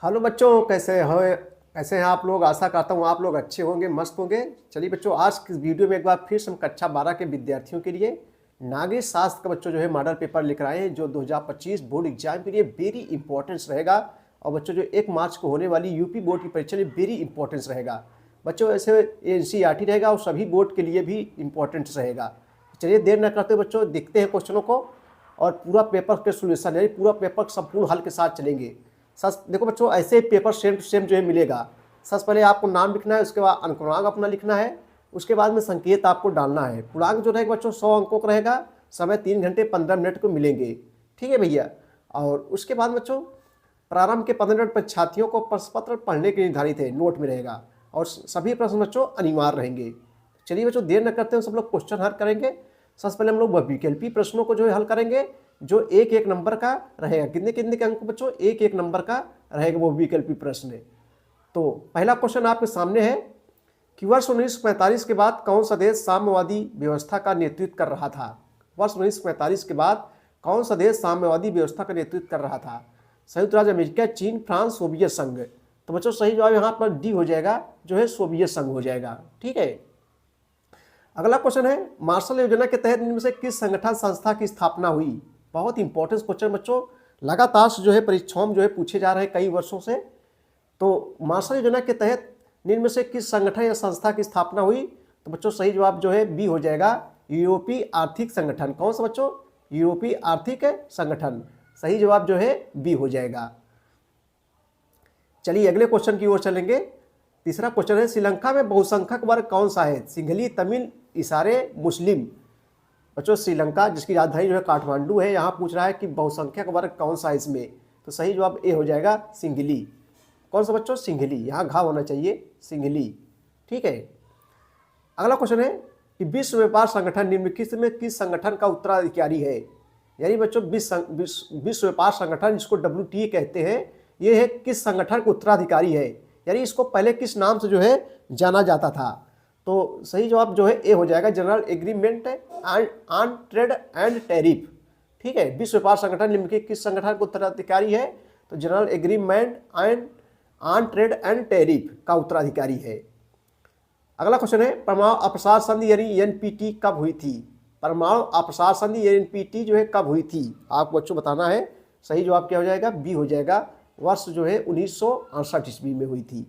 Hello बच्चों, कैसे हैं आप लोग। आशा करता हूँ आप लोग अच्छे होंगे, मस्त होंगे। चलिए बच्चों, आज की वीडियो में एक बार फिर से हम कक्षा 12 के विद्यार्थियों के लिए नागरिक शास्त्र का बच्चों जो है मॉडल पेपर लेकर आए हैं, जो 2025 बोर्ड एग्जाम के लिए वेरी इंपॉर्टेंस रहेगा। और बच्चों जो 1 मार्च को होने वाली यूपी बोर्ड की परीक्षा में वेरी इंपॉर्टेंस रहेगा बच्चों। ऐसे एनसीईआरटी रहेगा और सभी बोर्ड के लिए भी इंपॉर्टेंस रहेगा। चलिए देर न करते बच्चों, देखते हैं क्वेश्चनों को और पूरा पेपर के सोल्यूशन यानी पूरा पेपर संपूर्ण हल के साथ चलेंगे। सच देखो बच्चों, ऐसे पेपर सेम टू सेम जो है मिलेगा। सबसे पहले आपको नाम लिखना है, उसके बाद अंकपूर्णांक अपना लिखना है, उसके बाद में संकेत आपको डालना है। पूर्णांक जो रहेगा बच्चों 100 अंकों का रहेगा। समय 3 घंटे 15 मिनट को मिलेंगे, ठीक है भैया। और उसके बाद बच्चों प्रारंभ के 15 मिनट परीक्षार्थियों को प्रश्न पत्र पढ़ने के निर्धारित है, नोट में रहेगा और सभी प्रश्न बच्चों अनिवार्य रहेंगे। चलिए बच्चों देर न करते हैं, सब लोग क्वेश्चन हल करेंगे। सबसे पहले हम लोग विकल्पी प्रश्नों को जो है हल करेंगे, जो एक एक नंबर का रहेगा। कितने कितने के अंक बच्चों? एक एक नंबर का रहेगा वो विकल्पी प्रश्न है। तो पहला क्वेश्चन आपके सामने है कि वर्ष 1945 के बाद कौन सा देश साम्यवादी व्यवस्था का नेतृत्व कर रहा था? वर्ष 1945 के बाद कौन सा देश साम्यवादी व्यवस्था का नेतृत्व कर रहा था? संयुक्त राज्य अमेरिका, चीन, फ्रांस, सोवियत संघ। तो बच्चों सही जवाब यहाँ पर डी हो जाएगा, जो है सोवियत संघ हो जाएगा, ठीक है। अगला क्वेश्चन है मार्शल योजना के तहत इनमें से किस संगठन संस्था की स्थापना हुई? बहुत इंपॉर्टेंट क्वेश्चन बच्चों, लगातार जो है परीक्षाओं में जो है पूछे जा रहे हैं कई वर्षों से। तो मार्शल योजना के तहत निम्न में से किस संगठन या संस्था की स्थापना हुई? तो बच्चों सही जवाब जो है बी हो जाएगा, यूरोपीय आर्थिक संगठन। कौन सा बच्चों? यूरोपीय आर्थिक संगठन। सही जवाब जो है बी हो जाएगा। चलिए अगले क्वेश्चन की ओर चलेंगे। तीसरा क्वेश्चन है श्रीलंका में बहुसंख्यक वर्ग कौन सा है? सिंहली, तमिल, इसारे, मुस्लिम। बच्चों श्रीलंका जिसकी राजधानी जो है काठमांडू है, यहाँ पूछ रहा है कि बहुसंख्यक वर्ग कौन सा है इसमें। तो सही जवाब ए हो जाएगा, सिंहली। कौन सा बच्चों? सिंहली। यहाँ घाव होना चाहिए, सिंहली, ठीक है। अगला क्वेश्चन है कि विश्व व्यापार संगठन निम्नलिखित में किस संगठन का उत्तराधिकारी है? यानी बच्चों विश्व व्यापार संगठन जिसको WTO कहते हैं, ये है किस संगठन का उत्तराधिकारी है? यानी इसको पहले किस नाम से जो है जाना जाता था? तो सही जवाब जो है ए हो जाएगा, general agreement on trade and tariff, ठीक है। विश्व व्यापार संगठन निम्नलिखित किस संगठन का उत्तराधिकारी है? तो general agreement on trade and tariff का उत्तराधिकारी है। अगला क्वेश्चन है परमाणु अपसार संधि यानी NPT कब हुई थी? परमाणु अपसार संधि NPT जो है कब हुई थी? आपको बच्चों बताना है। सही जवाब क्या हो जाएगा? बी हो जाएगा, वर्ष जो है 1968 ईस्वी में हुई थी।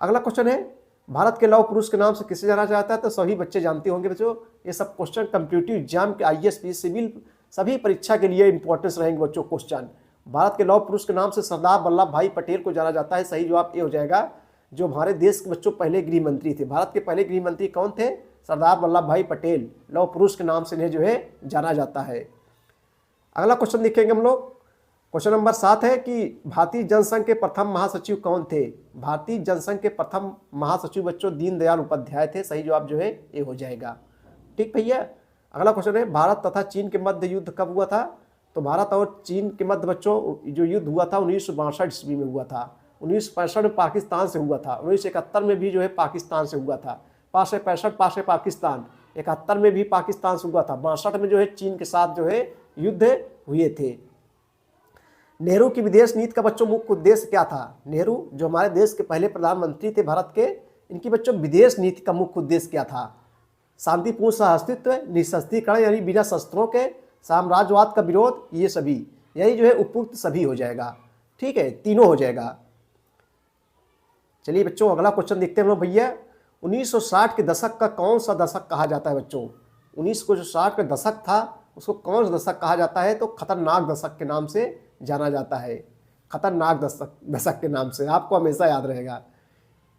अगला क्वेश्चन है भारत के लौह पुरुष के नाम से किसे जाना जाता है? तो सभी बच्चे जानते होंगे बच्चों, ये सब क्वेश्चन कम्पिटिटिव एग्जाम के IAS, सिविल सभी परीक्षा के लिए इंपॉर्टेंस रहेंगे बच्चों क्वेश्चन। भारत के लौह पुरुष के नाम से सरदार वल्लभ भाई पटेल को जाना जाता है। सही जवाब ए हो जाएगा, जो हमारे देश के बच्चों पहले गृह मंत्री थे। भारत के पहले गृह मंत्री कौन थे? सरदार वल्लभ भाई पटेल। लौह पुरुष के नाम से इन्हें जो है जाना जाता है। अगला क्वेश्चन देखेंगे हम लोग। क्वेश्चन नंबर 7 है कि भारतीय जनसंघ के प्रथम महासचिव कौन थे? भारतीय जनसंघ के प्रथम महासचिव बच्चों दीनदयाल उपाध्याय थे। सही जवाब जो है ए हो जाएगा, ठीक भैया। अगला क्वेश्चन है भारत तथा चीन के मध्य युद्ध कब हुआ था? तो भारत और चीन के मध्य बच्चों जो युद्ध हुआ था 1962 ईस्वी में हुआ था। 1965 में पाकिस्तान से हुआ था। 1971 में भी जो है पाकिस्तान से हुआ था। 65 पास पाकिस्तान, 71 में भी पाकिस्तान से हुआ था। 62 में जो है चीन के साथ जो है युद्ध हुए थे। नेहरू की विदेश नीति का बच्चों मुख्य उद्देश्य क्या था? नेहरू जो हमारे देश के पहले प्रधानमंत्री थे भारत के, इनकी बच्चों विदेश नीति का मुख्य उद्देश्य क्या था? शांतिपूर्ण सहअस्तित्व, निःशस्त्रीकरण यानी बिना शस्त्रों के, साम्राज्यवाद का विरोध, ये सभी, यही जो है उपयुक्त सभी हो जाएगा, ठीक है, तीनों हो जाएगा। चलिए बच्चों अगला क्वेश्चन देखते हैं हम लोग भैया। 1960 के दशक का कौन सा दशक कहा जाता है बच्चों? 1960 का दशक था, उसको कौन सा दशक कहा जाता है? तो खतरनाक दशक के नाम से जाना जाता है। खतरनाक दशक के नाम से, आपको हमेशा याद रहेगा।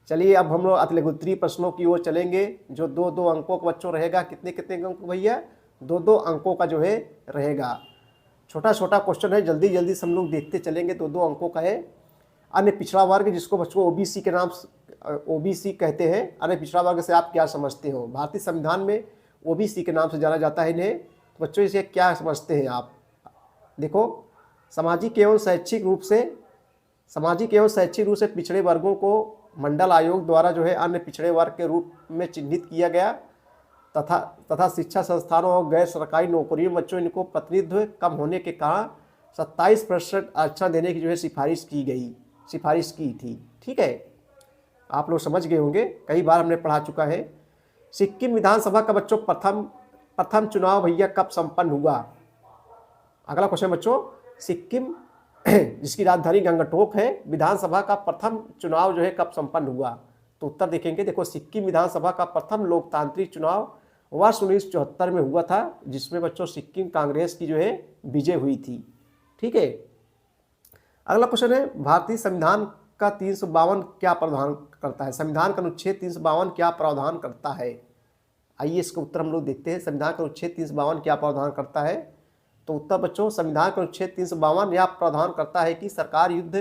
चलिए अब हम लोग अतिलघुत्तरीय प्रश्नों की ओर चलेंगे, जो 2-2 अंकों का बच्चों रहेगा। कितने कितने अंक भैया? 2-2 अंकों का जो है रहेगा। छोटा छोटा क्वेश्चन है, जल्दी जल्दी से हम लोग देखते चलेंगे। 2-2 अंकों का है। अन्य पिछड़ा वर्ग जिसको बच्चों OBC के नाम OBC कहते हैं। अन्य पिछड़ा वर्ग से आप क्या समझते हो? भारतीय संविधान में OBC के नाम से जाना जाता है इन्हें। तो बच्चों इसे क्या समझते हैं आप? देखो, सामाजिक एवं शैक्षिक रूप से पिछड़े वर्गों को मंडल आयोग द्वारा जो है अन्य पिछड़े वर्ग के रूप में चिन्हित किया गया तथा शिक्षा संस्थानों और गैर सरकारी नौकरियों में बच्चों इनको प्रतिनिधित्व कम होने के कारण 27% आरक्षण देने की जो है सिफारिश की गई। सिफारिश की थी। ठीक है, आप लोग समझ गए होंगे, कई बार हमने पढ़ा चुका है। सिक्किम विधानसभा का बच्चों प्रथम चुनाव भैया कब संपन्न हुआ? अगला क्वेश्चन बच्चों, सिक्किम जिसकी राजधानी गंगटोक है, विधानसभा का प्रथम चुनाव जो है कब संपन्न हुआ? तो उत्तर देखेंगे, देखो सिक्किम विधानसभा का प्रथम लोकतांत्रिक चुनाव वर्ष 1974 में हुआ था, जिसमें बच्चों सिक्किम कांग्रेस की जो है विजय हुई थी। ठीक है, अगला क्वेश्चन है, भारतीय संविधान का 352 क्या प्रावधान करता है? संविधान का अनुच्छेद 352 क्या प्रावधान करता है? आइए इसका उत्तर हम लोग देखते हैं। संविधान का अनुच्छेद 352 क्या प्रावधान करता है? तो उत्तर बच्चों, संविधान का अनुच्छेद 352 यह प्रावधान करता है कि सरकार युद्ध,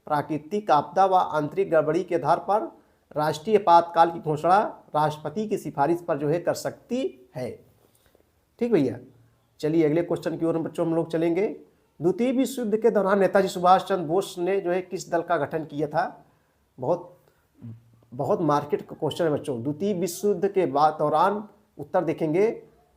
प्राकृतिक आपदा व आंतरिक गड़बड़ी के आधार पर राष्ट्रीय आपातकाल की घोषणा राष्ट्रपति की सिफारिश पर जो है कर सकती है। ठीक भैया, चलिए अगले क्वेश्चन की ओर बच्चों हम लोग चलेंगे। द्वितीय विश्व युद्ध के दौरान नेताजी सुभाष चंद्र बोस ने जो है किस दल का गठन किया था? बहुत मार्केट का क्वेश्चन है बच्चों। द्वितीय विश्व युद्ध के दौरान उत्तर देखेंगे,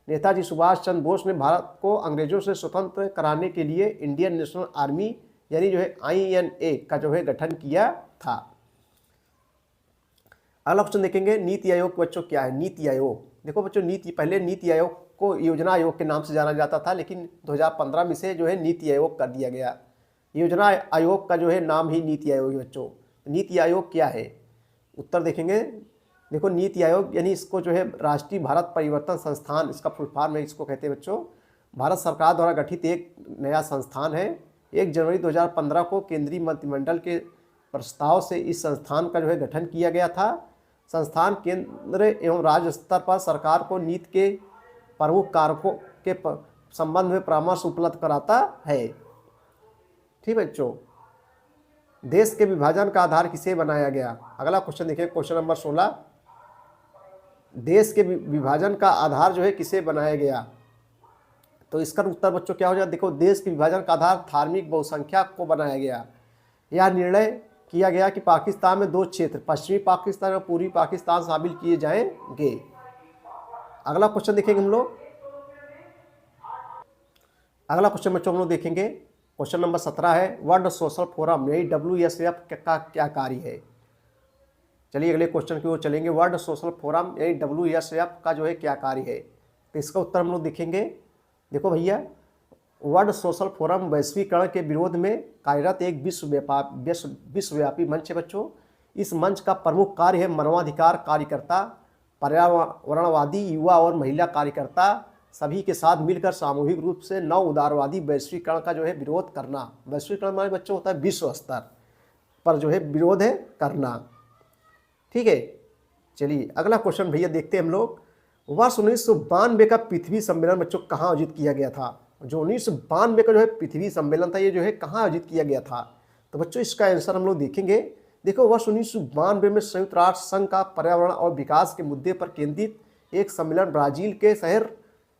नेताजी सुभाष चंद्र बोस ने भारत को अंग्रेजों से स्वतंत्र कराने के लिए इंडियन नेशनल आर्मी यानी जो है INA का जो है गठन किया था। अगला क्वेश्चन देखेंगे, नीति आयोग बच्चों क्या है? नीति आयोग, देखो बच्चों, पहले नीति आयोग को योजना आयोग के नाम से जाना जाता था, लेकिन 2015 में से जो है नीति आयोग कर दिया गया। योजना आयोग का जो है नाम ही नीति आयोग है बच्चों। नीति आयोग क्या है? उत्तर देखेंगे, देखो नीति आयोग यानी इसको जो है राष्ट्रीय भारत परिवर्तन संस्थान, इसका फुल फॉर्म है, इसको कहते हैं बच्चों। भारत सरकार द्वारा गठित एक नया संस्थान है। 1 जनवरी 2015 को केंद्रीय मंत्रिमंडल के प्रस्ताव से इस संस्थान का जो है गठन किया गया था। संस्थान केंद्र एवं राज्य स्तर पर सरकार को नीति के प्रमुख कारकों के संबंध में परामर्श उपलब्ध कराता है। ठीक है बच्चों, देश के विभाजन का आधार किसे बनाया गया? अगला क्वेश्चन देखिए, क्वेश्चन नंबर 16, देश के विभाजन का आधार जो है किसे बनाया गया? तो इसका उत्तर बच्चों क्या हो जाए? देखो, देश के विभाजन का आधार धार्मिक बहुसंख्यक को बनाया गया। यह निर्णय किया गया कि पाकिस्तान में 2 क्षेत्र, पश्चिमी पाकिस्तान और पूर्वी पाकिस्तान शामिल किए जाएंगे। अगला क्वेश्चन देखेंगे हम लोग। अगला क्वेश्चन बच्चों हम लोग देखेंगे, क्वेश्चन नंबर 17 है, वर्ल्ड सोशल फोरम यानी WSF का क्या कार्य है? चलिए अगले क्वेश्चन की ओर चलेंगे। वर्ल्ड सोशल फोरम यानी WSF का जो है क्या कार्य है? तो इसका उत्तर हम लोग देखेंगे। देखो भैया, वर्ल्ड सोशल फोरम वैश्वीकरण के विरोध में कार्यरत एक विश्वव्यापी मंच है बच्चों। इस मंच का प्रमुख कार्य है मानवाधिकार कार्यकर्ता, पर्यावरणवादी, युवा और महिला कार्यकर्ता सभी के साथ मिलकर सामूहिक रूप से नव उदारवादी वैश्वीकरण का जो है विरोध करना। वैश्वीकरण हमारे बच्चों होता है विश्व स्तर पर जो है विरोध है करना। ठीक है, चलिए अगला क्वेश्चन भैया देखते हैं हम लोग। वर्ष 1992 का पृथ्वी सम्मेलन बच्चों कहाँ आयोजित किया गया था? जो 1992 का जो है पृथ्वी सम्मेलन था, ये जो है कहाँ आयोजित किया गया था? तो बच्चों इसका आंसर हम लोग देखेंगे। देखो, वर्ष 1992 में संयुक्त राष्ट्र संघ का पर्यावरण और विकास के मुद्दे पर केंद्रित एक सम्मेलन ब्राजील के शहर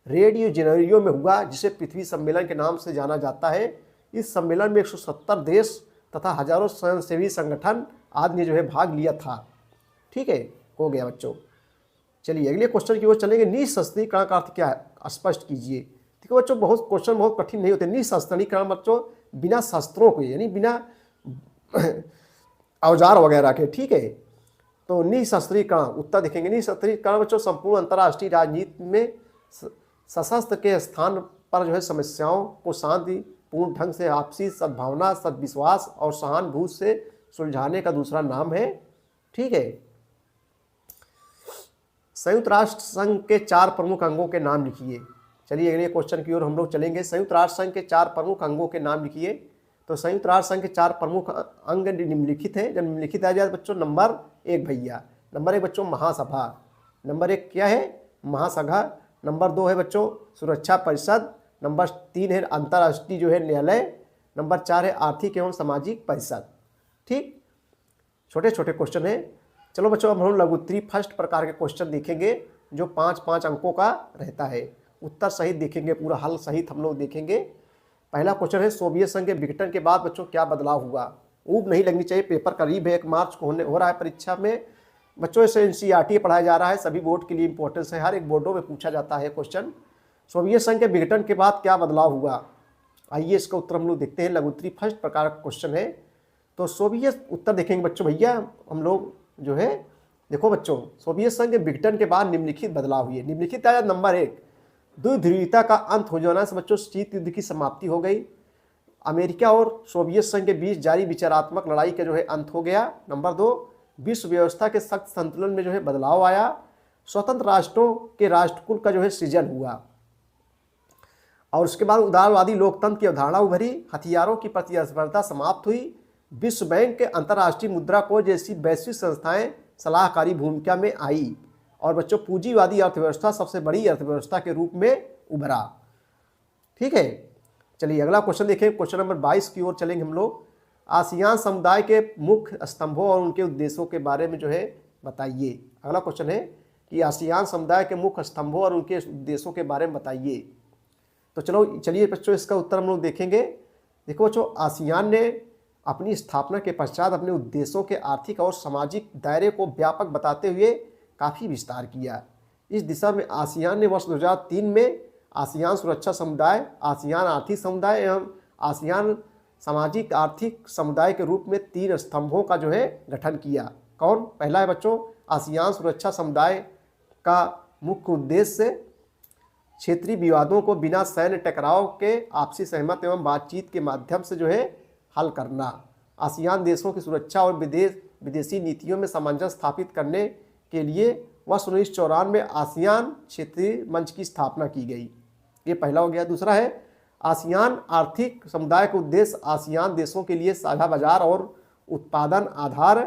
रियो डी जेनेरियो में हुआ, जिसे पृथ्वी सम्मेलन के नाम से जाना जाता है। इस सम्मेलन में 170 देश तथा हजारों स्वयंसेवी संगठन आदि ने जो है भाग लिया था। ठीक है, हो गया बच्चों। चलिए अगले क्वेश्चन की ओर चलेंगे। निःशस्त्रीकरण का अर्थ क्या है? स्पष्ट कीजिए। देखो बच्चों, बहुत क्वेश्चन बहुत कठिन नहीं होते। निःशस्त्रीकरण बच्चों बिना शस्त्रों के यानी बिना औजार वगैरह के। ठीक है, तो निःशस्त्रीकरण उत्तर देखेंगे। निःशस्त्रीकरण बच्चों संपूर्ण अंतर्राष्ट्रीय राजनीति में सशस्त्र के स्थान पर जो है समस्याओं को शांतिपूर्ण ढंग से आपसी सद्भावना, सद्विश्वास और सहानुभूति से सुलझाने का दूसरा नाम है। ठीक है, संयुक्त राष्ट्र संघ के 4 प्रमुख अंगों के नाम लिखिए। चलिए अगले क्वेश्चन की ओर हम लोग चलेंगे। संयुक्त राष्ट्र संघ के 4 प्रमुख अंगों के नाम लिखिए। तो संयुक्त राष्ट्र संघ के 4 प्रमुख अंग निम्नलिखित हैं। जब निम्नलिखित आ जाए बच्चों, नंबर 1 भैया, नंबर 1 बच्चों महासभा, नंबर 1 क्या है? महासभा। नंबर 2 है बच्चों सुरक्षा परिषद, नंबर 3 है अंतर्राष्ट्रीय जो है न्यायालय, नंबर 4 है आर्थिक एवं सामाजिक परिषद। ठीक, छोटे छोटे क्वेश्चन है। चलो बच्चों, अब हम लघुत्तरी फर्स्ट प्रकार के क्वेश्चन देखेंगे जो 5-5 अंकों का रहता है। उत्तर सहित देखेंगे, पूरा हल सहित हम लोग देखेंगे। पहला क्वेश्चन है, सोवियत संघ के विघटन के बाद बच्चों क्या बदलाव हुआ? ऊब नहीं लगनी चाहिए, पेपर करीब है, 1 मार्च को हो रहा है परीक्षा में बच्चों। इसे NCERT पढ़ाया जा रहा है, सभी बोर्ड के लिए इंपॉर्टेंस है, हर एक बोर्डों में पूछा जाता है क्वेश्चन। सोवियत संघ के विघटन के बाद क्या बदलाव हुआ? आइए इसका उत्तर हम लोग देखते हैं। लघुत्तरी फर्स्ट प्रकार का क्वेश्चन है। तो सोवियत उत्तर देखेंगे बच्चों भैया हम लोग जो है, देखो बच्चों सोवियत संघ के विघटन के बाद निम्नलिखित बदलाव हुए। निम्नलिखित आया नंबर 1, द्विध्रुवीयता का अंत हो जाना से बच्चों शीत युद्ध की समाप्ति हो गई। अमेरिका और सोवियत संघ के बीच जारी विचारात्मक लड़ाई का जो है अंत हो गया। नंबर 2, विश्व व्यवस्था के सख्त संतुलन में जो है बदलाव आया। स्वतंत्र राष्ट्रों के राष्ट्रकुल का जो है सृजन हुआ। और उसके बाद उदारवादी लोकतंत्र की अवधारणा उभरी। हथियारों की प्रतिस्पर्धा समाप्त हुई। विश्व बैंक के अंतर्राष्ट्रीय मुद्रा कोष जैसी वैश्विक संस्थाएं सलाहकारी भूमिका में आई। और बच्चों पूंजीवादी अर्थव्यवस्था सबसे बड़ी अर्थव्यवस्था के रूप में उभरा। ठीक है, चलिए अगला क्वेश्चन देखें। क्वेश्चन नंबर 22 की ओर चलेंगे हम लोग। आसियान समुदाय के मुख्य स्तंभों और उनके उद्देश्यों के बारे में जो है बताइए। अगला क्वेश्चन है कि आसियान समुदाय के मुख्य स्तंभों और उनके उद्देश्यों के बारे में बताइए। तो चलिए बच्चों इसका उत्तर हम लोग देखेंगे। देखो बच्चों, आसियान ने अपनी स्थापना के पश्चात अपने उद्देश्यों के आर्थिक और सामाजिक दायरे को व्यापक बताते हुए काफ़ी विस्तार किया। इस दिशा में आसियान ने वर्ष 2003 में आसियान सुरक्षा समुदाय, आसियान आर्थिक समुदाय एवं आसियान सामाजिक आर्थिक समुदाय के रूप में 3 स्तंभों का जो है गठन किया। कौन? पहला है बच्चों आसियान सुरक्षा समुदाय का मुख्य उद्देश्य क्षेत्रीय विवादों को बिना सैन्य टकराव के आपसी सहमत एवं बातचीत के माध्यम से जो है हल करना। आसियान देशों की सुरक्षा और विदेशी नीतियों में सामंजस्य स्थापित करने के लिए वर्ष 1994 में आसियान क्षेत्रीय मंच की स्थापना की गई। ये पहला हो गया। दूसरा है आसियान आर्थिक समुदाय का उद्देश्य आसियान देशों के लिए साझा बाजार और उत्पादन आधार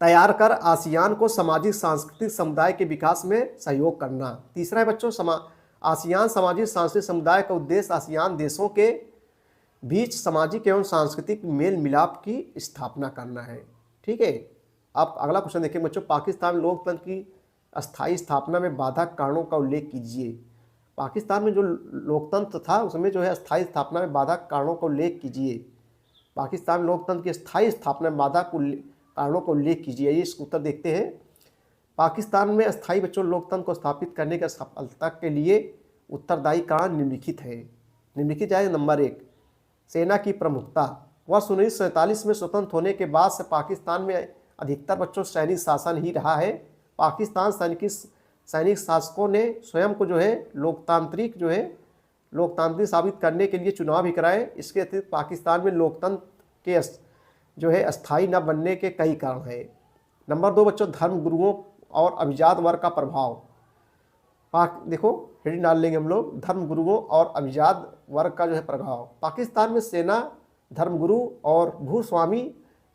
तैयार कर आसियान को सामाजिक सांस्कृतिक समुदाय के विकास में सहयोग करना। तीसरा है बच्चों आसियान सामाजिक सांस्कृतिक समुदाय का उद्देश्य आसियान देशों के बीच सामाजिक एवं सांस्कृतिक मेल मिलाप की स्थापना करना है। ठीक है, अब अगला क्वेश्चन देखें बच्चों। पाकिस्तान लोकतंत्र की अस्थायी स्थापना में बाधक कारणों का उल्लेख कीजिए। पाकिस्तान में जो लोकतंत्र था उसमें जो है अस्थायी स्थापना में बाधक कारणों का उल्लेख कीजिए। पाकिस्तान लोकतंत्र की स्थायी स्थापना में बाधक कारणों का उल्लेख कीजिए। ये इसका उत्तर देखते हैं। पाकिस्तान में अस्थायी बच्चों लोकतंत्र को स्थापित करने की सफलता के लिए उत्तरदायी कारण निम्नलिखित है। निम्नलिखित है नंबर 1, सेना की प्रमुखता। वर्ष 1947 में स्वतंत्र होने के बाद से पाकिस्तान में अधिकतर बच्चों सैनिक शासन ही रहा है। पाकिस्तान सैनिक शासकों ने स्वयं को जो है लोकतांत्रिक साबित करने के लिए चुनाव भी कराए। इसके अतिरिक्त पाकिस्तान में लोकतंत्र के जो है अस्थायी न बनने के कई कारण हैं। नंबर 2 बच्चों धर्मगुरुओं और अभिजात वर्ग का प्रभाव। देखो हेडिंग डाल लेंगे हम लोग, धर्मगुरुओं और अभिजात वर्ग का जो है प्रभाव। पाकिस्तान में सेना, धर्मगुरु और भूस्वामी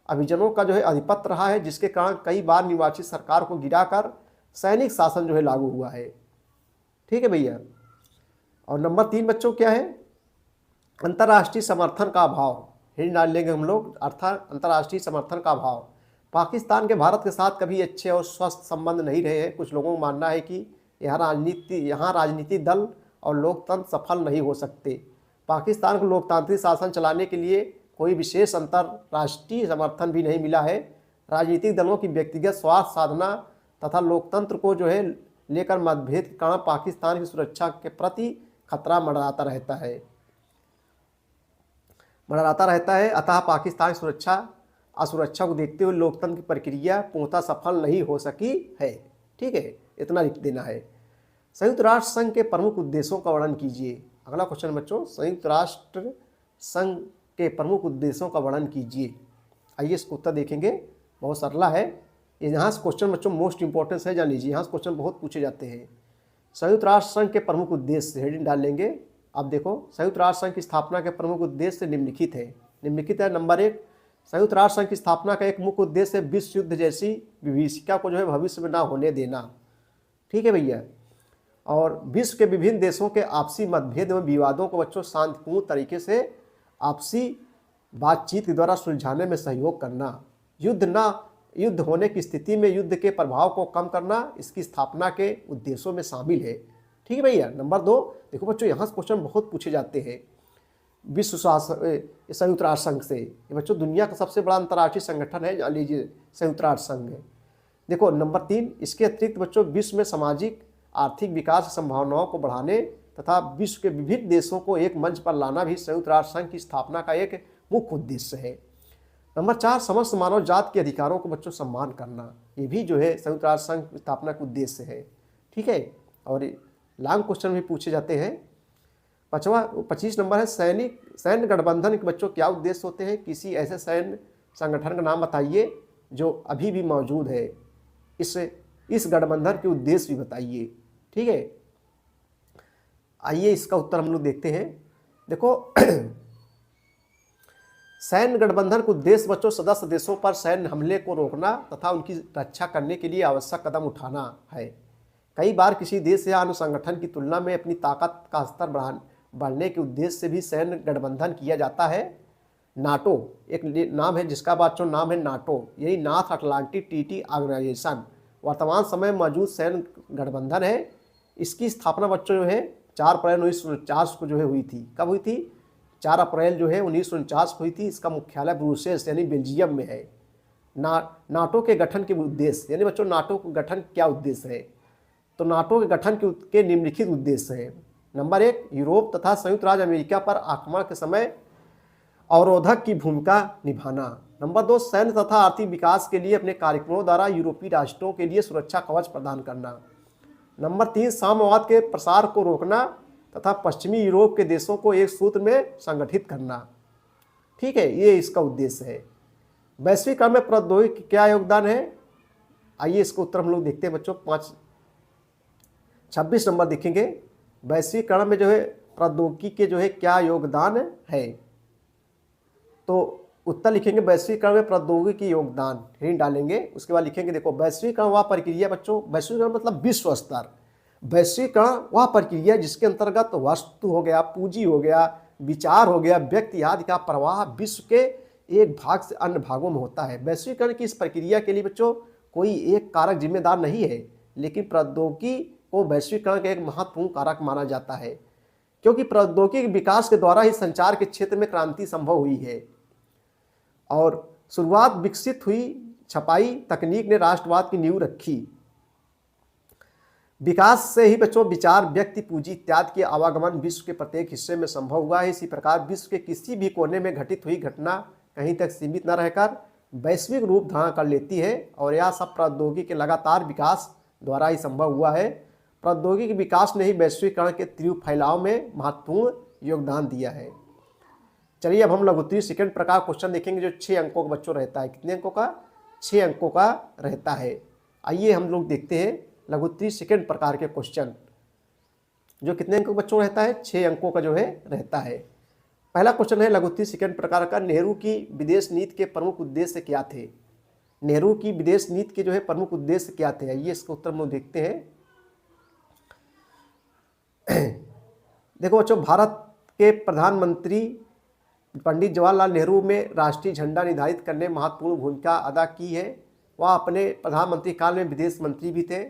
अभिजनों का जो है आधिपत्य रहा है, जिसके कारण कई बार निर्वाचित सरकार को गिराकर सैनिक शासन जो है लागू हुआ है। ठीक है भैया। और नंबर 3 बच्चों क्या है? अंतर्राष्ट्रीय समर्थन का अभाव। हेडिंग डाल लेंगे हम लोग, अर्थात अंतर्राष्ट्रीय समर्थन का अभाव। पाकिस्तान के भारत के साथ कभी अच्छे और स्वस्थ संबंध नहीं रहे हैं। कुछ लोगों का मानना है कि यहाँ राजनीतिक दल और लोकतंत्र सफल नहीं हो सकते। पाकिस्तान को लोकतांत्रिक शासन चलाने के लिए कोई विशेष अंतर्राष्ट्रीय समर्थन भी नहीं मिला है। राजनीतिक दलों की व्यक्तिगत स्वार्थ साधना तथा लोकतंत्र को जो है लेकर मतभेद के कारण पाकिस्तान की सुरक्षा के प्रति खतरा मंडराता रहता है। अतः पाकिस्तान की असुरक्षा को देखते हुए लोकतंत्र की प्रक्रिया पूर्णतः सफल नहीं हो सकी है। ठीक है, इतना लिख देना है। संयुक्त राष्ट्र संघ के प्रमुख उद्देश्यों का वर्णन कीजिए। अगला क्वेश्चन बच्चों, संयुक्त राष्ट्र संघ के प्रमुख उद्देश्यों का वर्णन कीजिए। आइए इसको उत्तर देखेंगे, बहुत सरला है। यहाँ से क्वेश्चन बच्चों मोस्ट इंपॉर्टेंस है, जान लीजिए। यहाँ से क्वेश्चन बहुत पूछे जाते हैं। संयुक्त राष्ट्र संघ के प्रमुख उद्देश्य हेडिंग डाल लेंगे। अब देखो संयुक्त राष्ट्र संघ की स्थापना के प्रमुख उद्देश्य निम्नलिखित है। नंबर 1, संयुक्त राष्ट्र संघ की स्थापना का एक मुख्य उद्देश्य विश्व युद्ध जैसी विभीषिका को जो है भविष्य में ना होने देना। ठीक है भैया। और विश्व के विभिन्न देशों के आपसी मतभेद एवं विवादों को बच्चों शांतिपूर्ण तरीके से आपसी बातचीत के द्वारा सुलझाने में सहयोग करना। युद्ध होने की स्थिति में युद्ध के प्रभाव को कम करना इसकी स्थापना के उद्देश्यों में शामिल है। ठीक है भैया। नंबर 2 देखो बच्चों, यहाँ से क्वेश्चन बहुत पूछे जाते हैं। संयुक्त राष्ट्र संघ से, ये बच्चों दुनिया का सबसे बड़ा अंतर्राष्ट्रीय संगठन है, जान लीजिए संयुक्त राष्ट्र संघ है। देखो नंबर 3, इसके अतिरिक्त बच्चों विश्व में सामाजिक आर्थिक विकास की संभावनाओं को बढ़ाने तथा विश्व के विभिन्न देशों को एक मंच पर लाना भी संयुक्त राष्ट्र संघ की स्थापना का एक मुख्य उद्देश्य है। नंबर 4, समस्त मानव जात के अधिकारों को बच्चों सम्मान करना, ये भी जो है संयुक्त राष्ट्र संघ स्थापना का उद्देश्य है। ठीक है, और लॉन्ग क्वेश्चन भी पूछे जाते हैं। 25 नंबर है, सैन्य गठबंधन के बच्चों क्या उद्देश्य होते हैं? किसी ऐसे सैन्य संगठन का नाम बताइए जो अभी भी मौजूद है, इस गठबंधन के उद्देश्य भी बताइए। ठीक है, आइए इसका उत्तर हम लोग देखते हैं। देखो सैन्य गठबंधन का उद्देश्य बच्चों सदस्य देशों पर सैन्य हमले को रोकना तथा उनकी रक्षा करने के लिए आवश्यक कदम उठाना है। कई बार किसी देश या अन्य संगठन की तुलना में अपनी ताकत का स्तर बढ़ाने के उद्देश्य से भी सैन्य गठबंधन किया जाता है। नाटो एक नाम है जिसका बच्चों नाम है नाटो, यही नॉर्थ अटलांटिक ट्रीटी ऑर्गेनाइजेशन वर्तमान समय में मौजूद सैन्य गठबंधन है। इसकी स्थापना बच्चों जो है 4 अप्रैल 1949 को जो है हुई थी। कब हुई थी? 4 अप्रैल जो है 1949 को हुई थी। इसका मुख्यालय ब्रुसेल्स यानी बेल्जियम में है। नाटो के गठन के उद्देश्य, यानी बच्चों नाटो का गठन क्या उद्देश्य है? तो नाटो के गठन के निम्नलिखित उद्देश्य हैं। नंबर 1, यूरोप तथा संयुक्त राज्य अमेरिका पर आक्रमण के समय अवरोधक की भूमिका निभाना। नंबर 2, सैन्य तथा आर्थिक विकास के लिए अपने कार्यक्रमों द्वारा यूरोपीय राष्ट्रों के लिए सुरक्षा कवच प्रदान करना। नंबर 3, साम्यवाद के प्रसार को रोकना तथा पश्चिमी यूरोप के देशों को एक सूत्र में संगठित करना। ठीक है, ये इसका उद्देश्य है। वैश्वीकरण में प्रौद्योगिकी क्या योगदान है? आइए इसका उत्तर हम लोग देखते हैं बच्चों। 26 नंबर देखेंगे, वैश्वीकरण में जो है प्रौद्योगिकी के जो है क्या योगदान है? तो उत्तर लिखेंगे वैश्वीकरण में प्रौद्योगिकी की योगदान, हिंट डालेंगे। उसके बाद लिखेंगे देखो वैश्वीकरण वह प्रक्रिया बच्चों, वैश्वीकरण मतलब विश्व स्तर। वैश्वीकरण वह प्रक्रिया जिसके अंतर्गत वस्तु हो गया, पूंजी हो गया, विचार हो गया, व्यक्ति आदि का प्रवाह विश्व के एक भाग से अन्य भागों में होता है। वैश्वीकरण की इस प्रक्रिया के लिए बच्चों कोई एक कारक जिम्मेदार नहीं है, लेकिन प्रौद्योगिकी को वैश्वीकरण का एक महत्वपूर्ण कारक माना जाता है, क्योंकि प्रौद्योगिकी विकास के द्वारा ही संचार के क्षेत्र में क्रांति संभव हुई है और शुरुआत विकसित हुई छपाई तकनीक ने राष्ट्रवाद की नींव रखी। विकास से ही बच्चों विचार, व्यक्ति, पूंजी इत्यादि के आवागमन विश्व के प्रत्येक हिस्से में संभव हुआ है। इसी प्रकार विश्व के किसी भी कोने में घटित हुई घटना कहीं तक सीमित न रहकर वैश्विक रूप धारण कर लेती है और यह सब प्रौद्योगिकी के लगातार विकास द्वारा ही संभव हुआ है। प्रौद्योगिकी विकास ने ही वैश्वीकरण के तीव्र फैलाव में महत्वपूर्ण योगदान दिया है। चलिए अब हम लघुत्तरीय सेकंड प्रकार क्वेश्चन देखेंगे जो 6 अंकों का बच्चों रहता है। कितने अंकों का? 6 अंकों का रहता है। आइए हम लोग देखते हैं लघुत्तरीय सेकंड प्रकार के क्वेश्चन जो कितने अंकों का बच्चों रहता है? 6 अंकों का जो है रहता है। पहला क्वेश्चन है लघुत्तरीय सेकंड प्रकार का, नेहरू की विदेश नीति के प्रमुख उद्देश्य क्या थे? नेहरू की विदेश नीति के जो है प्रमुख उद्देश्य क्या थे? आइए इसका उत्तर हम लोग देखते हैं। देखो बच्चों, भारत के प्रधानमंत्री पंडित जवाहरलाल नेहरू में राष्ट्रीय झंडा निर्धारित करने में महत्वपूर्ण भूमिका अदा की है। वह अपने प्रधानमंत्री काल में विदेश मंत्री भी थे।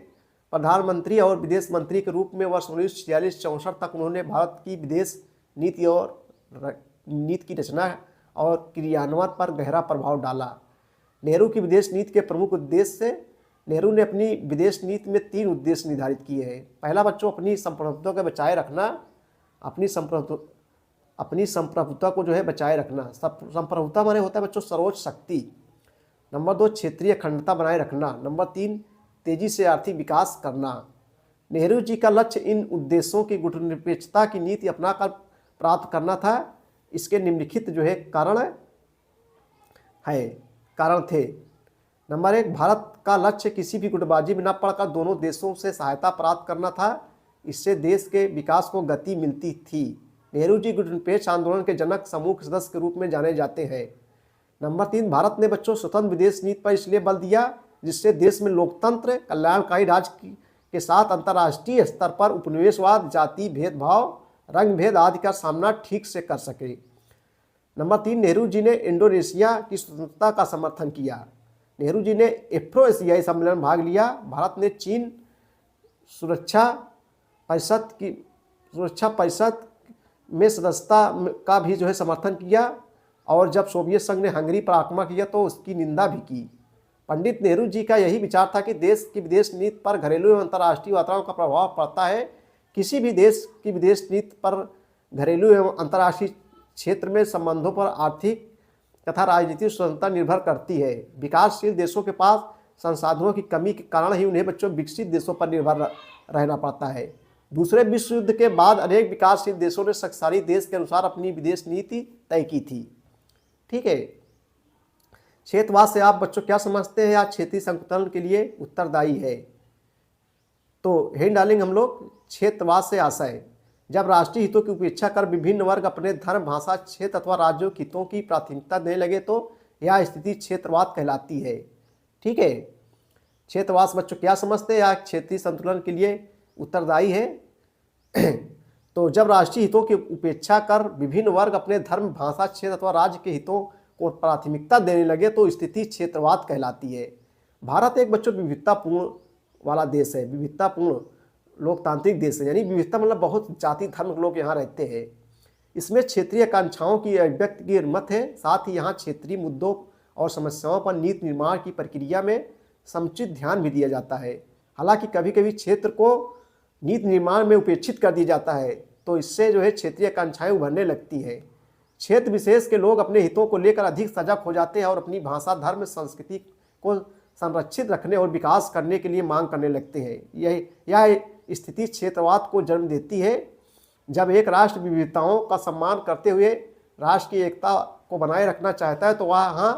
प्रधानमंत्री और विदेश मंत्री के रूप में वर्ष 1946-64 तक उन्होंने भारत की विदेश नीति की रचना और क्रियान्वयन पर गहरा प्रभाव डाला। नेहरू की विदेश नीति के प्रमुख उद्देश्य से नेहरू ने अपनी विदेश नीति में 3 उद्देश्य निर्धारित किए हैं। पहला बच्चों, अपनी संप्रभुता को बचाए रखना, अपनी संप्रभुता को जो है बचाए रखना। संप्रभुता माने होता है बच्चों सर्वोच्च शक्ति। नंबर 2, क्षेत्रीय अखंडता बनाए रखना। नंबर 3, तेजी से आर्थिक विकास करना। नेहरू जी का लक्ष्य इन उद्देश्यों की गुटनिरपेक्षता की नीति अपनाकर प्राप्त करना था। इसके निम्नलिखित जो है कारण थे। नंबर 1, भारत का लक्ष्य किसी भी गुटबाजी में न पड़कर दोनों देशों से सहायता प्राप्त करना था। इससे देश के विकास को गति मिलती थी। नेहरू जी गुटनिरपेक्ष आंदोलन के जनक समूह के सदस्य के रूप में जाने जाते हैं। नंबर 3, भारत ने बच्चों स्वतंत्र विदेश नीति पर इसलिए बल दिया जिससे देश में लोकतंत्र, कल्याणकारी राज्य के साथ अंतर्राष्ट्रीय स्तर पर उपनिवेशवाद, जाति भेदभाव, रंग भेद आदि का सामना ठीक से कर सके। नंबर 3, नेहरू जी ने इंडोनेशिया की स्वतंत्रता का समर्थन किया। नेहरू जी ने एफ्रो एशियाई सम्मेलन में भाग लिया। भारत ने चीन सुरक्षा परिषद में सदस्यता का भी जो है समर्थन किया और जब सोवियत संघ ने हंगरी पर आक्रमण किया तो उसकी निंदा भी की। पंडित नेहरू जी का यही विचार था कि देश की विदेश नीति पर घरेलू एवं अंतर्राष्ट्रीय वातावरण का प्रभाव पड़ता है। किसी भी देश की विदेश नीति पर घरेलू एवं अंतर्राष्ट्रीय क्षेत्र में संबंधों पर आर्थिक तथा राजनीतिक स्वतंत्रता निर्भर करती है। विकासशील देशों के पास संसाधनों की कमी के कारण ही उन्हें बच्चों विकसित देशों पर निर्भर रहना पड़ता है। दूसरे विश्व युद्ध के बाद अनेक विकासशील देशों ने शक्तिशाली देश के अनुसार अपनी विदेश नीति तय की थी। ठीक है, क्षेत्रवाद से आप बच्चों क्या समझते हैं या क्षेत्रीय संकुचन के लिए उत्तरदायी है? तो हेडिंग डालेंगे हम लोग क्षेत्रवाद से आशय, जब राष्ट्रीय हितों की उपेक्षा कर विभिन्न वर्ग अपने धर्म, भाषा, क्षेत्र अथवा राज्यों के हितों की प्राथमिकता देने लगे तो यह स्थिति क्षेत्रवाद कहलाती है। ठीक है, क्षेत्रवाद बच्चों क्या समझते हैं या क्षेत्रीय संतुलन के लिए उत्तरदायी है? तो जब राष्ट्रीय हितों की उपेक्षा कर विभिन्न वर्ग अपने धर्म, भाषा, क्षेत्र अथवा राज्य के हितों को प्राथमिकता देने लगे तो स्थिति क्षेत्रवाद कहलाती है। भारत एक बच्चों विविधतापूर्ण वाला देश है, विविधतापूर्ण लोकतांत्रिक देश है, यानी विविधता मतलब बहुत जाति धर्म लोग यहाँ रहते हैं। इसमें क्षेत्रीय आकांक्षाओं की अभिव्यक्ति की मत है। साथ ही यहाँ क्षेत्रीय मुद्दों और समस्याओं पर नीति निर्माण की प्रक्रिया में समुचित ध्यान भी दिया जाता है। हालांकि कभी कभी क्षेत्र को नीति निर्माण में उपेक्षित कर दिया जाता है, तो इससे जो है क्षेत्रीय आकांक्षाएं उभरने लगती है। क्षेत्र विशेष के लोग अपने हितों को लेकर अधिक सजग हो जाते हैं और अपनी भाषा, धर्म, संस्कृति को संरक्षित रखने और विकास करने के लिए मांग करने लगते हैं। यह स्थिति क्षेत्रवाद को जन्म देती है। जब एक राष्ट्र विविधताओं का सम्मान करते हुए राष्ट्र की एकता को बनाए रखना चाहता है तो वहाँ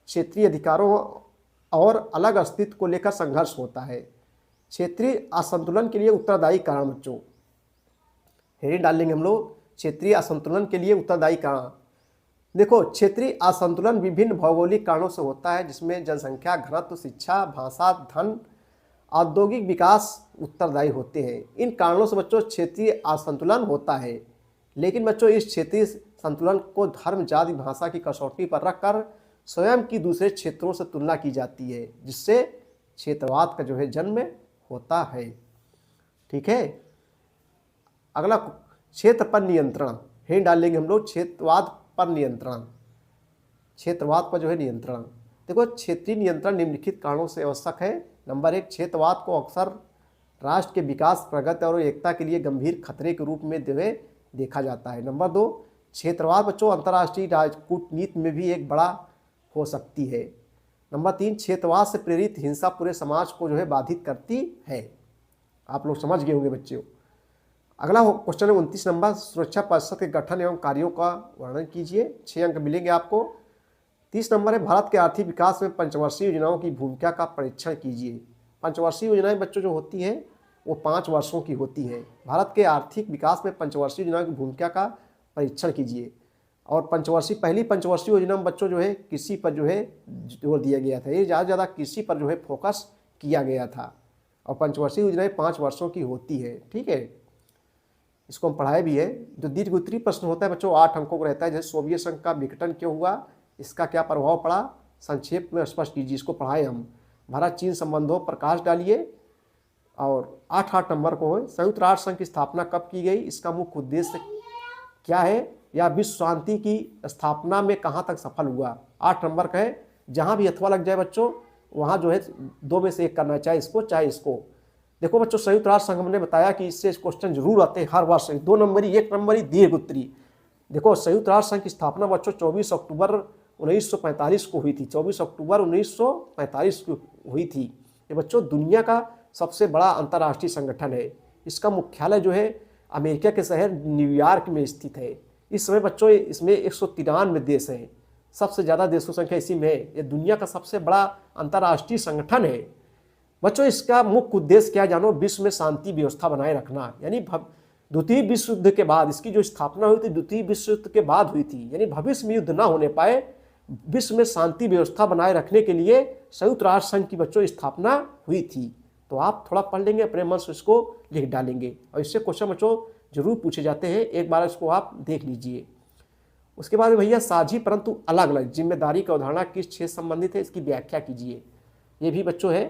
क्षेत्रीय अधिकारों और अलग अस्तित्व को लेकर संघर्ष होता है। क्षेत्रीय असंतुलन के लिए उत्तरदायी कारण बच्चों हेडिंग डालेंगे हम लोग क्षेत्रीय असंतुलन के लिए उत्तरदायी कारण। देखो, क्षेत्रीय असंतुलन विभिन्न भौगोलिक कारणों से होता है, जिसमें जनसंख्या घनत्व, शिक्षा, भाषा, धन, औद्योगिक विकास उत्तरदायी होते हैं। इन कारणों से बच्चों क्षेत्रीय असंतुलन होता है। लेकिन बच्चों इस क्षेत्रीय संतुलन को धर्म, जाति, भाषा की कसौटी पर रखकर स्वयं की दूसरे क्षेत्रों से तुलना की जाती है, जिससे क्षेत्रवाद का जो है जन्म होता है। ठीक है, अगला क्षेत्र पर नियंत्रण हेडिंग डालेंगे हम लोग क्षेत्रवाद पर नियंत्रण। क्षेत्रवाद पर जो है नियंत्रण, देखो क्षेत्रीय नियंत्रण निम्नलिखित कारणों से आवश्यक है। नंबर 1, क्षेत्रवाद को अक्सर राष्ट्र के विकास, प्रगति और एकता के लिए गंभीर खतरे के रूप में देखा जाता है। नंबर 2, क्षेत्रवाद बच्चों अंतर्राष्ट्रीय कूटनीति में भी एक बड़ा हो सकती है। नंबर 3, क्षेत्रवाद से प्रेरित हिंसा पूरे समाज को जो है बाधित करती है। आप लोग समझ गए होंगे बच्चों। अगला क्वेश्चन है 29 नंबर, सुरक्षा परिषद के गठन एवं कार्यों का वर्णन कीजिए। 6 अंक मिलेंगे आपको। 30 नंबर है, भारत के आर्थिक विकास में पंचवर्षीय योजनाओं की भूमिका का परीक्षण कीजिए। पंचवर्षीय योजनाएं बच्चों जो होती हैं वो 5 वर्षों की होती है। भारत के आर्थिक विकास में पंचवर्षीय योजनाओं की भूमिका का परीक्षण कीजिए। और पहली पंचवर्षीय योजना में बच्चों जो है कृषि पर जो है जोर दिया गया था। ये ज़्यादा कृषि पर जो है फोकस किया गया था। और पंचवर्षीय योजनाएं 5 वर्षों की होती है। ठीक है, इसको हम पढ़ाए भी है। जो दीर्घ उत्तरीय प्रश्न होता है बच्चों 8 अंकों को रहता है। जैसे सोवियत संघ का विघटन क्यों हुआ, इसका क्या प्रभाव पड़ा, संक्षेप में स्पष्ट कीजिए। इसको पढ़ाए हम। भारत चीन संबंधों पर प्रकाश डालिए। और 8 नंबर को है, संयुक्त राष्ट्र संघ की स्थापना कब की गई, इसका मुख्य उद्देश्य क्या है, या विश्व शांति की स्थापना में कहाँ तक सफल हुआ। 8 नंबर का है। जहाँ भी अथवा लग जाए बच्चों वहाँ जो है 2 में से एक करना, चाहे इसको चाहे इसको। देखो बच्चों, संयुक्त राष्ट्र संघ ने बताया कि इससे क्वेश्चन जरूर आते हैं हर वर्ष। 2 नंबरी, 1 नंबरी, दीर्घ उत्तरी। देखो, संयुक्त राष्ट्र संघ की स्थापना बच्चों 24 अक्टूबर 1945 को हुई थी। 24 अक्टूबर 1945 को हुई थी। ये बच्चों दुनिया का सबसे बड़ा अंतर्राष्ट्रीय संगठन है। इसका मुख्यालय जो है अमेरिका के शहर न्यूयॉर्क में स्थित है। इस समय बच्चों इसमें 193 देश हैं। सबसे ज़्यादा देशों की संख्या इसी में है। ये दुनिया का सबसे बड़ा अंतर्राष्ट्रीय संगठन है। बच्चों इसका मुख्य उद्देश्य क्या जानो, विश्व में शांति व्यवस्था बनाए रखना। यानी द्वितीय विश्व युद्ध के बाद इसकी जो स्थापना हुई थी, द्वितीय विश्व युद्ध के बाद हुई थी। यानी भविष्य में युद्ध ना होने पाए, विश्व में शांति व्यवस्था बनाए रखने के लिए संयुक्त राष्ट्र संघ की बच्चों स्थापना हुई थी। तो आप थोड़ा पढ़ लेंगे, अपने मन से इसको लिख डालेंगे। और इससे क्वेश्चन बच्चों जरूर पूछे जाते हैं, एक बार इसको आप देख लीजिए। उसके बाद भैया साझी परंतु अलग अलग जिम्मेदारी की अवधारणा किस क्षेत्र संबंधित है, इसकी व्याख्या कीजिए। ये भी बच्चों है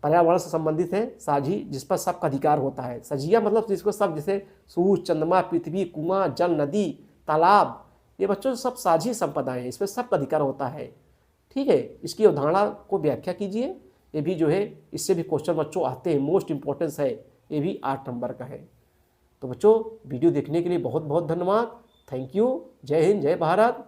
पर्यावरण से संबंधित है। साझी जिस पर सबका अधिकार होता है। सजिया मतलब जिसको सब, जैसे सूर्य, चंद्रमा, पृथ्वी, कुआं, जल, नदी, तालाब, ये बच्चों सब साझी संपदाएं हैं, इस पर सबका अधिकार होता है। ठीक है, इसकी अवधारणा को व्याख्या कीजिए। ये भी जो है इससे भी क्वेश्चन बच्चों आते हैं, मोस्ट इंपॉर्टेंस है। ये भी 8 नंबर का है। तो बच्चों वीडियो देखने के लिए बहुत बहुत धन्यवाद। Thank you. जय हिंद, जय भारत।